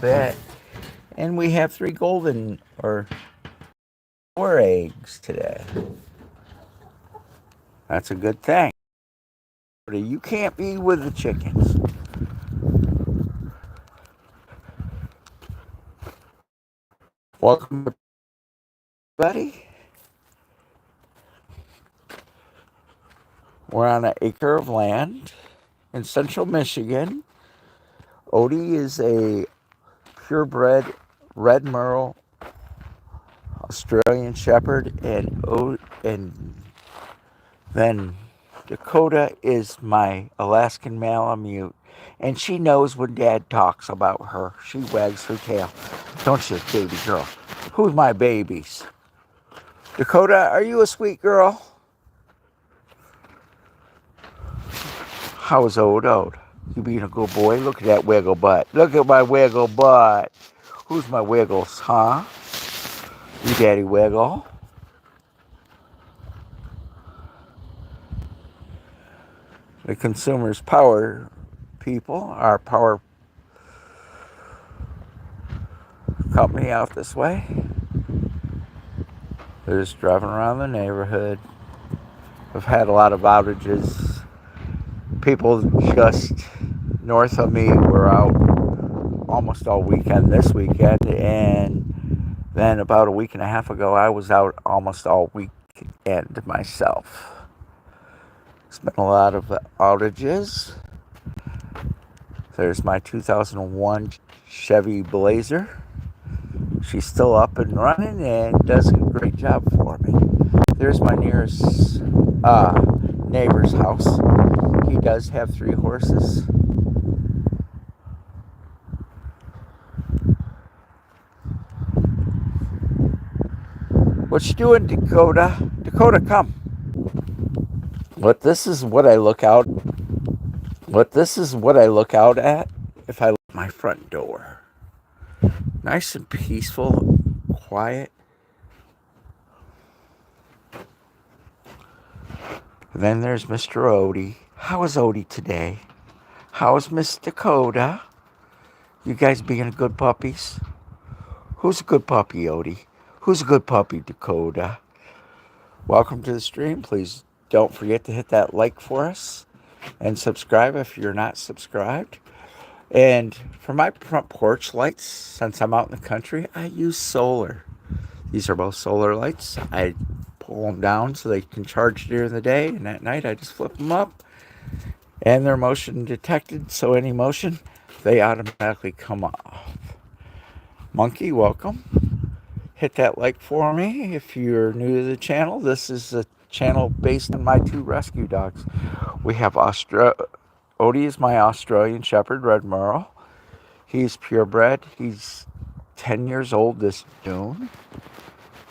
bit. And we have 3 golden, or 4 eggs today. That's a good thing. You can't be with the chickens. Welcome, everybody. We're on an acre of land in central Michigan. Odie is a purebred red merle Australian Shepherd, and then Dakota is my Alaskan Malamute, and she knows when Dad talks about her. She wags her tail. Don't you, baby girl? Who's my babies? Dakota, are you a sweet girl? How's Ode? You being a good boy? Look at that wiggle butt. Look at my wiggle butt. Who's my wiggles, huh? You daddy wiggle. The Consumers Power people, our power company out this way. They're just driving around the neighborhood. I've had a lot of outages. People just north of me were out almost all weekend this weekend, and then about a week and a half ago I was out almost all weekend myself. It's been a lot of outages. There's my 2001 Chevy Blazer. She's still up and running and does a great job for me. There's my nearest neighbor's house. He does have 3 horses. What you doing, Dakota? Dakota, come. This is what I look out at if I look at my front door. Nice and peaceful, quiet. Then there's Mr. Odie. How is Odie today? How is Miss Dakota? You guys being good puppies? Who's a good puppy, Odie? Who's a good puppy, Dakota? Welcome to the stream. Please don't forget to hit that like for us and subscribe if you're not subscribed. And for my front porch lights, since I'm out in the country, I use solar. These are both solar lights. I pull them down so they can charge during the day, and at night I just flip them up. And they're motion detected, so any motion, they automatically come off. Monkey, welcome. Hit that like for me if you're new to the channel. This is a channel based on my 2 rescue dogs. We have Odie is my Australian Shepherd Red Merle. He's purebred. He's 10 years old this June.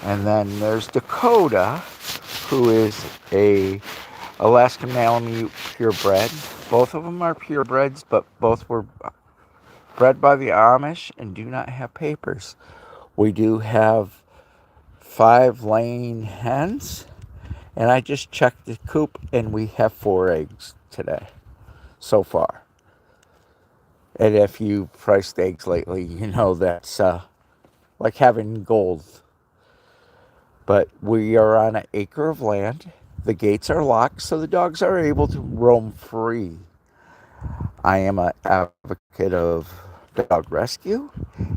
And then there's Dakota, who is a Alaskan Malamute purebred. Both of them are purebreds, but both were bred by the Amish and do not have papers. We do have 5 laying hens, and I just checked the coop, and we have 4 eggs today so far. And if you've priced eggs lately, you know that's like having gold. But we are on an acre of land. The gates are locked, so the dogs are able to roam free. I am an advocate of dog rescue,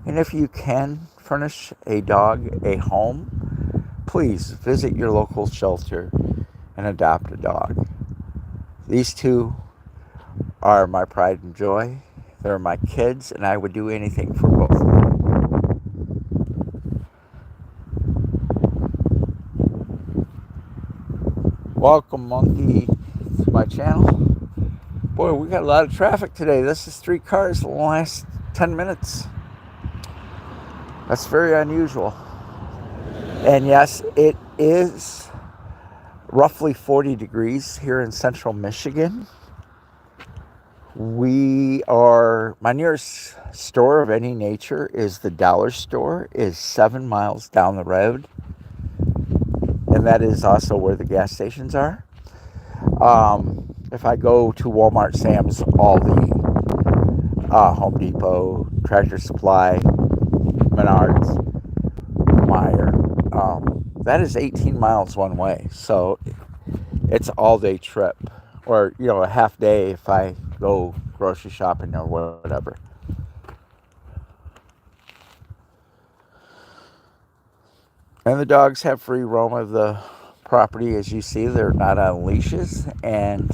and if you can furnish a dog a home, please visit your local shelter and adopt a dog. These 2 are my pride and joy. They're my kids, and I would do anything for both of them. Welcome, Monkey, to my channel. Boy, we got a lot of traffic today. This is 3 cars in the last 10 minutes. That's very unusual. And yes, it is roughly 40 degrees here in central Michigan. My nearest store of any nature is the dollar store, is 7 miles down the road. And that is also where the gas stations are. If I go to Walmart, Sam's, all the Home Depot, Tractor Supply, Menards, Meyer. That is 18 miles one way, so it's an all-day trip, or a half day if I go grocery shopping or whatever. And the dogs have free roam of the property. As you see, they're not on leashes, and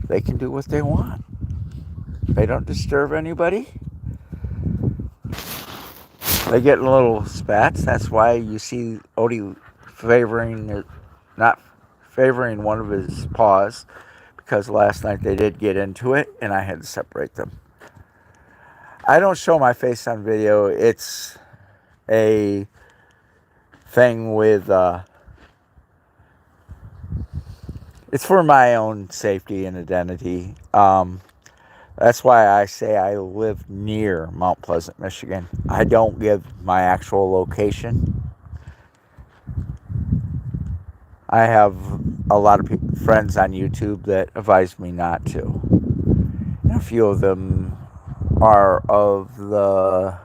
they can do what they want. They don't disturb anybody. They get little spats. That's why you see Odie not favoring one of his paws, because last night they did get into it, and I had to separate them. I don't show my face on video. It's a thing with it's for my own safety and identity. That's why I say I live near Mount Pleasant, Michigan. I don't give my actual location. I have a lot of friends on YouTube that advise me not to. And a few of them are of the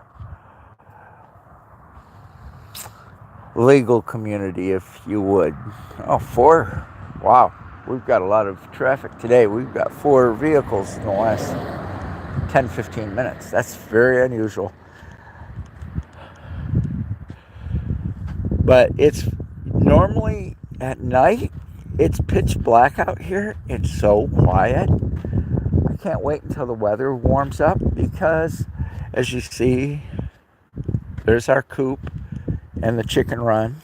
legal community, if you would. Oh, 4. Wow. We've got a lot of traffic today. We've got 4 vehicles in the last 10-15 minutes. That's very unusual. But it's normally at night, it's pitch black out here. It's so quiet. I can't wait until the weather warms up, because as you see, there's our coop and the chicken run.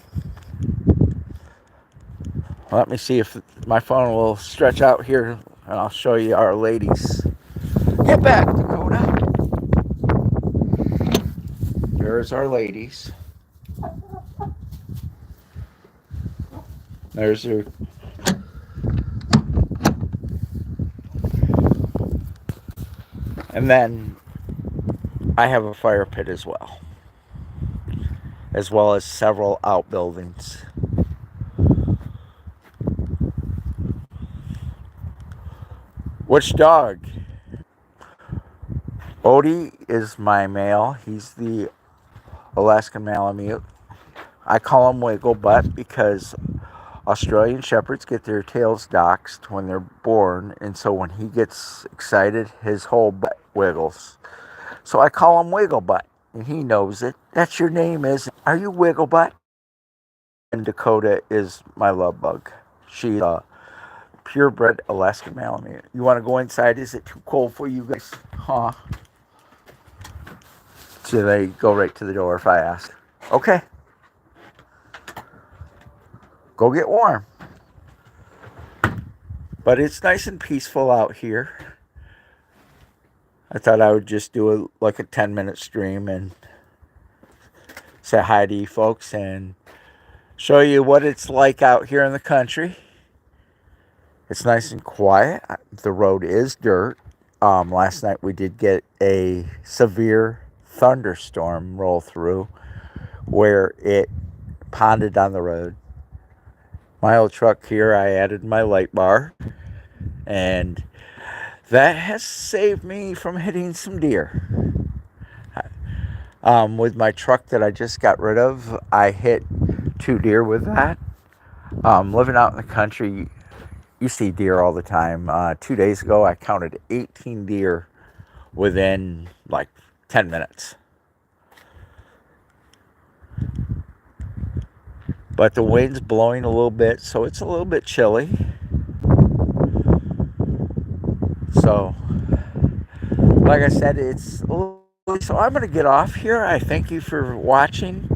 Let me see if my phone will stretch out here, and I'll show you our ladies. Get back, Dakota. There's our ladies. There's her. And then I have a fire pit as well as several outbuildings. Which dog? Odie is my male. He's the Alaskan Malamute. I call him Wiggle Butt because Australian Shepherds get their tails doxed when they're born, and so when he gets excited, his whole butt wiggles. So I call him Wiggle Butt, and he knows it. That's your name, is? Are you Wiggle Butt? And Dakota is my love bug. She's a purebred Alaskan Malamute. You want to go inside? Is it too cold for you guys? Huh? So they go right to the door if I ask. Okay. Go get warm. But it's nice and peaceful out here. I thought I would just do a 10-minute stream and say hi to you folks and show you what it's like out here in the country. It's nice and quiet. The road is dirt. Last night we did get a severe thunderstorm roll through where it ponded on the road. My old truck here, I added my light bar, and that has saved me from hitting some deer. With my truck that I just got rid of, I hit 2 deer with that. Living out in the country, you see deer all the time. 2 days ago, I counted 18 deer within 10 minutes. But the wind's blowing a little bit, so it's a little bit chilly. So, like I said, it's a little, so I'm going to get off here. I thank you for watching,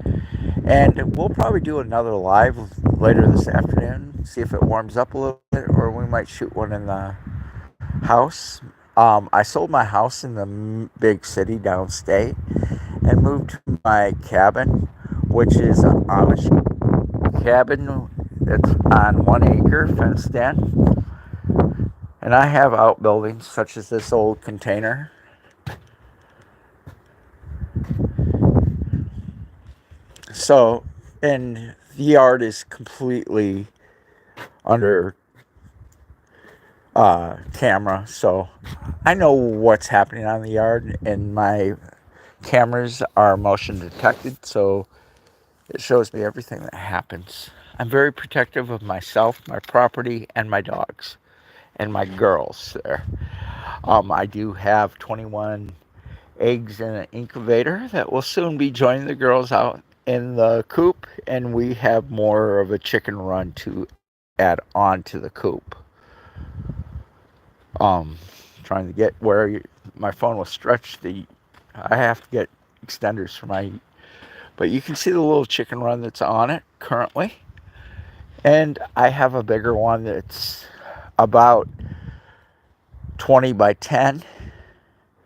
and we'll probably do another live later this afternoon, see if it warms up a little bit, or we might shoot one in the house. I sold my house in the big city downstate and moved to my cabin, which is an Amish cabin that's on 1 acre, fenced in. And I have outbuildings such as this old container. So, and the yard is completely under camera, so I know what's happening on the yard, and my cameras are motion detected, so it shows me everything that happens. I'm very protective of myself, my property, and my dogs, and my girls there. I do have 21 eggs in an incubator that will soon be joining the girls out in the coop, and we have more of a chicken run to add on to the coop. Um, Trying to get where my phone will stretch the. I have to get extenders for my. But you can see the little chicken run that's on it currently, and I have a bigger one that's about 20 by 10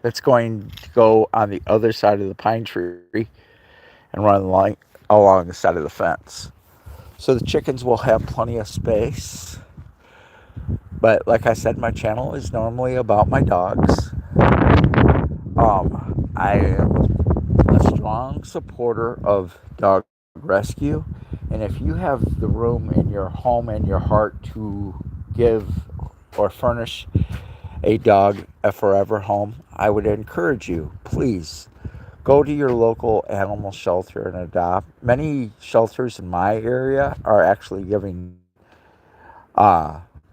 that's going to go on the other side of the pine tree and run along the side of the fence. So the chickens will have plenty of space. But like I said, my channel is normally about my dogs. I am a strong supporter of dog rescue. And if you have the room in your home and your heart to give or furnish a dog a forever home, I would encourage you, please go to your local animal shelter and adopt. Many shelters in my area are actually giving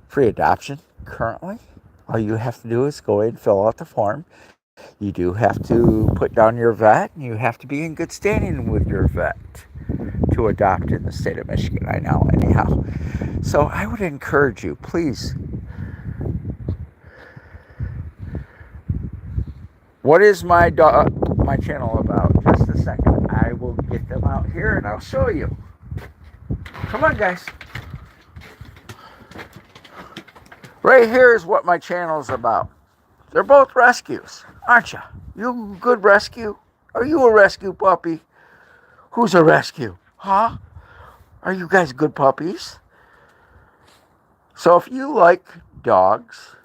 free adoption currently. All you have to do is go in and fill out the form. You do have to put down your vet, and you have to be in good standing with your vet to adopt in the state of Michigan, I know, anyhow. So I would encourage you, please. What is my channel about? Just a second. I will get them out here and I'll show you. Come on, guys. Right here is what my channel is about. They're both rescues, aren't you? You good rescue? Are you a rescue puppy? Who's a rescue? Huh? Are you guys good puppies? So if you like dogs,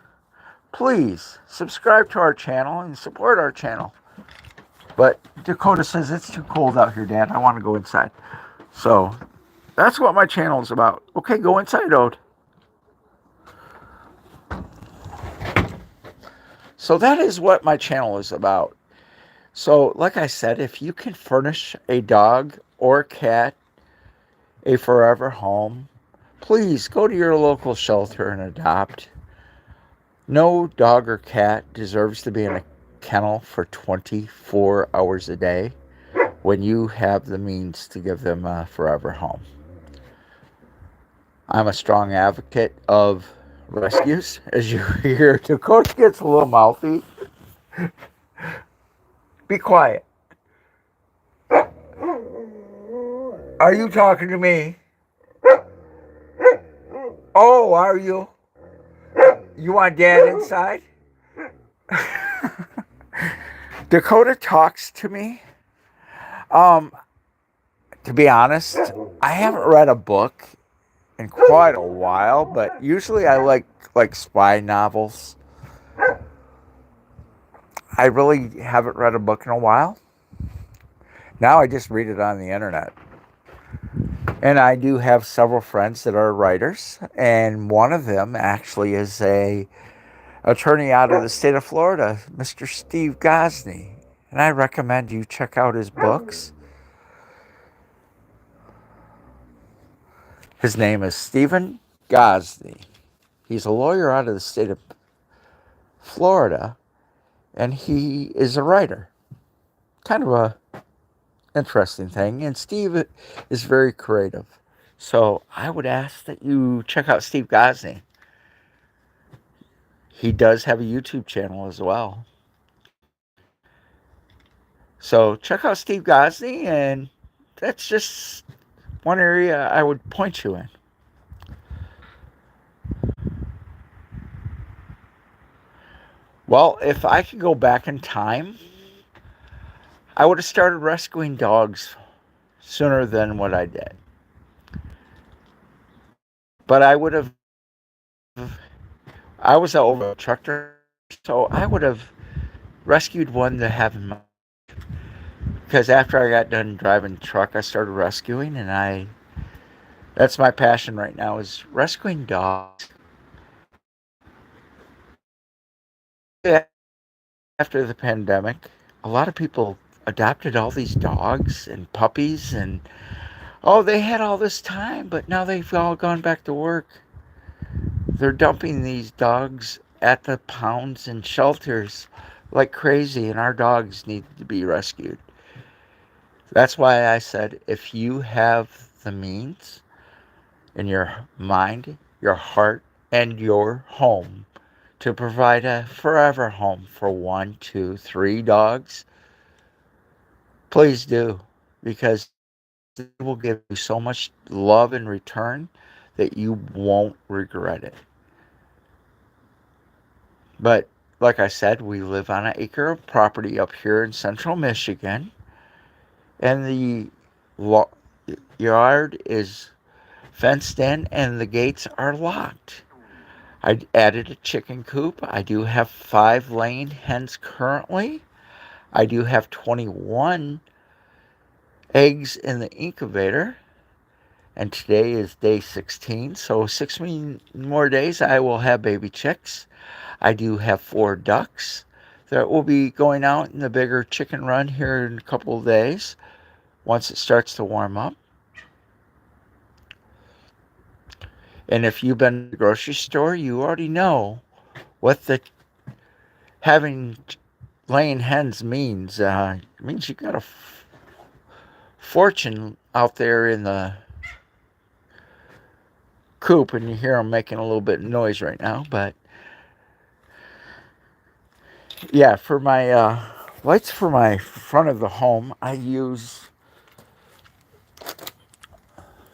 please subscribe to our channel and support our channel. But Dakota says it's too cold out here, Dad. I want to go inside. So that's what my channel is about. Okay, go inside, Ode. So that is what my channel is about. So, like I said, if you can furnish a dog or a cat a forever home, please go to your local shelter and adopt. No dog or cat deserves to be in a kennel for 24 hours a day when you have the means to give them a forever home. I'm a strong advocate of rescues. As you hear, Dakota gets a little mouthy. Be quiet. Are you talking to me? Oh, are you? You want Dad inside? Dakota talks to me. To be honest, I haven't read a book in quite a while, but usually I like spy novels. I really haven't read a book in a while. Now I just read it on the internet. And I do have several friends that are writers, and one of them actually is a attorney out of the state of Florida, Mr. Steve Gosney. And I recommend you check out his books. His name is Stephen Gosney. He's a lawyer out of the state of Florida, and he is a writer. Kind of a interesting thing. And Steve is very creative. So I would ask that you check out Steve Gosney. He does have a YouTube channel as well. So check out Steve Gosney, and that's just one area I would point you in. Well, if I could go back in time, I would have started rescuing dogs sooner than what I did. But I was an over trucker, so I would have rescued one to have in my. Because after I got done driving truck, I started rescuing, and that's my passion right now, is rescuing dogs. after the pandemic, a lot of people adopted all these dogs and puppies, and oh, they had all this time, but now they've all gone back to work. They're dumping these dogs at the pounds and shelters like crazy, and our dogs need to be rescued. That's why I said if you have the means in your mind, your heart, and your home to provide a forever home for one, two, three dogs, please do, because they will give you so much love in return that you won't regret it. But like I said, we live on an acre of property up here in central Michigan, and the yard is fenced in and the gates are locked. I added a chicken coop. I do have 5 laying hens currently. I do have 21 eggs in the incubator. And today is day 16. So 6 more days I will have baby chicks. I do have 4 ducks that will be going out in the bigger chicken run here in a couple of days once it starts to warm up. And if you've been to the grocery store, you already know what the having laying hens means. It means you got a fortune out there in the coop, and you hear them making a little bit of noise right now. But yeah, for my lights for my front of the home, I use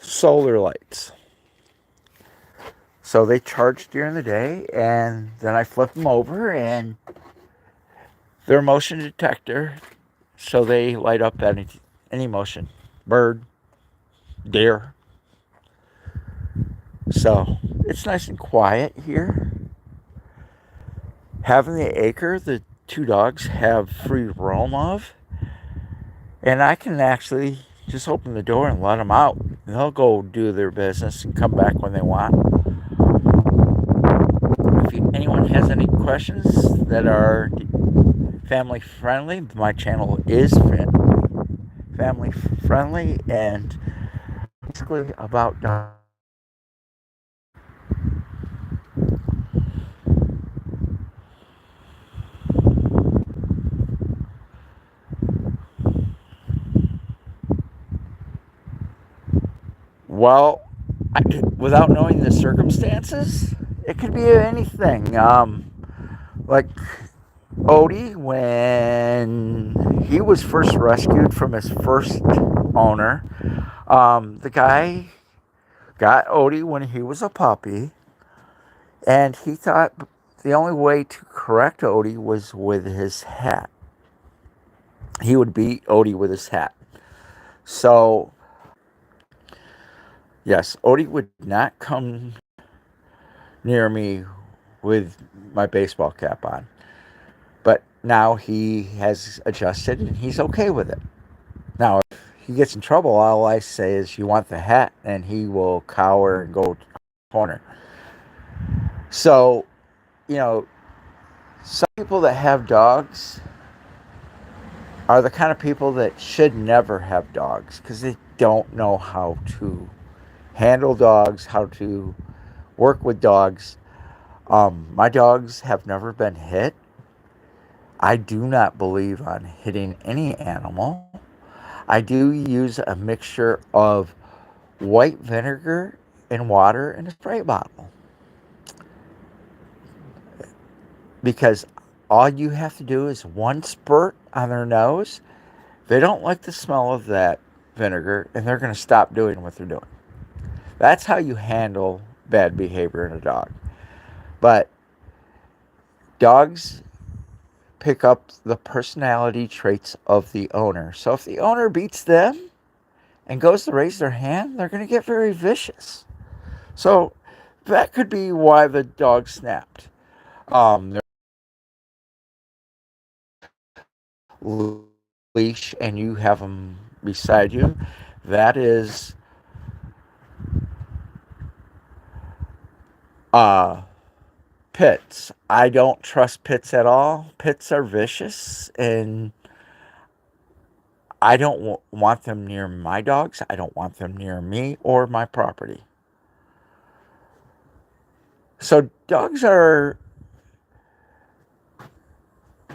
solar lights. So they charge during the day, and then I flip them over, and they're motion detector, so they light up any motion, bird, deer. So it's nice and quiet here. Having the acre, the 2 dogs have free roam of, and I can actually just open the door and let them out. They'll go do their business and come back when they want. If anyone has any questions that are family friendly, my channel is family friendly and basically about dogs. Well, without knowing the circumstances, it could be anything. Like Odie, when he was first rescued from his first owner, the guy got Odie when he was a puppy, and he thought the only way to correct Odie was with his hat. He would beat Odie with his hat. So, yes, Odie would not come near me with my baseball cap on. But now he has adjusted and he's okay with it. Now, if he gets in trouble, all I say is, you want the hat, and he will cower and go to the corner. So, you know, some people that have dogs are the kind of people that should never have dogs because they don't know how to handle dogs, how to work with dogs. My dogs have never been hit. I do not believe on hitting any animal. I do use a mixture of white vinegar and water in a spray bottle because all you have to do is one spurt on their nose. They don't like the smell of that vinegar, and they're going to stop doing what they're doing. That's how you handle bad behavior in a dog. But dogs pick up the personality traits of the owner. So if the owner beats them and goes to raise their hand, they're going to get very vicious. So that could be why the dog snapped. Their leash and you have them beside you. That is uh, Pits. I don't trust pits at all. Pits are vicious, and I don't want them near my dogs. I don't want them near me or my property. So dogs are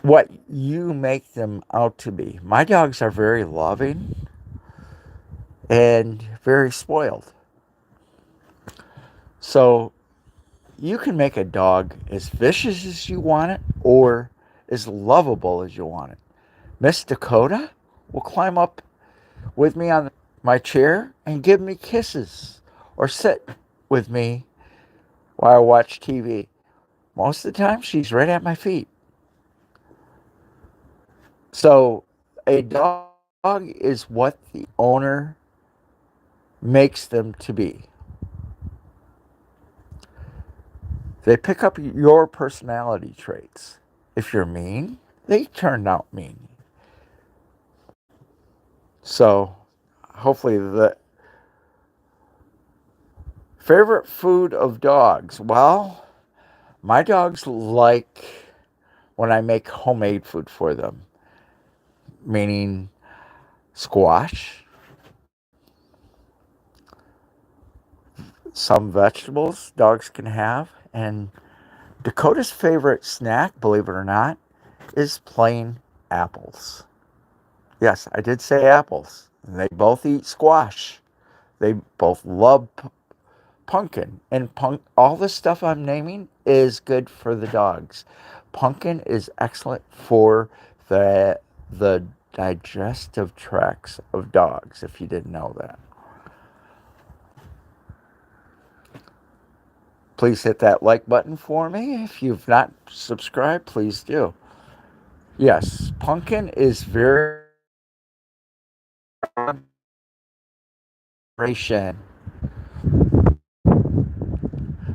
what you make them out to be. My dogs are very loving and very spoiled. So you can make a dog as vicious as you want it or as lovable as you want it. Miss Dakota will climb up with me on my chair and give me kisses or sit with me while I watch TV. Most of the time, she's right at my feet. So a dog is what the owner makes them to be. They pick up your personality traits. If you're mean, they turn out mean. So hopefully the favorite food of dogs. Well, my dogs like when I make homemade food for them, meaning squash, some vegetables dogs can have, and Dakota's favorite snack, believe it or not, is plain apples. Yes, I did say apples. They both eat squash. They both love pumpkin. And all the stuff I'm naming is good for the dogs. Pumpkin is excellent for the digestive tracts of dogs, if you didn't know that. Please hit that like button for me. If you've not subscribed, please do. Yes, pumpkin is very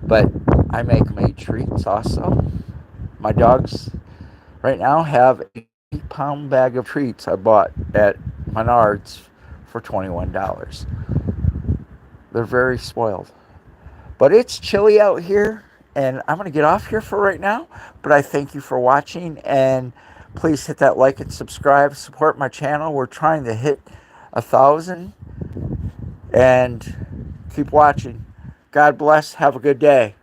but I make made treats also. My dogs right now have a pound bag of treats I bought at Menards for $21. They're very spoiled. But it's chilly out here, and I'm going to get off here for right now. But I thank you for watching, and please hit that like and subscribe. Support my channel. We're trying to hit 1,000, and keep watching. God bless. Have a good day.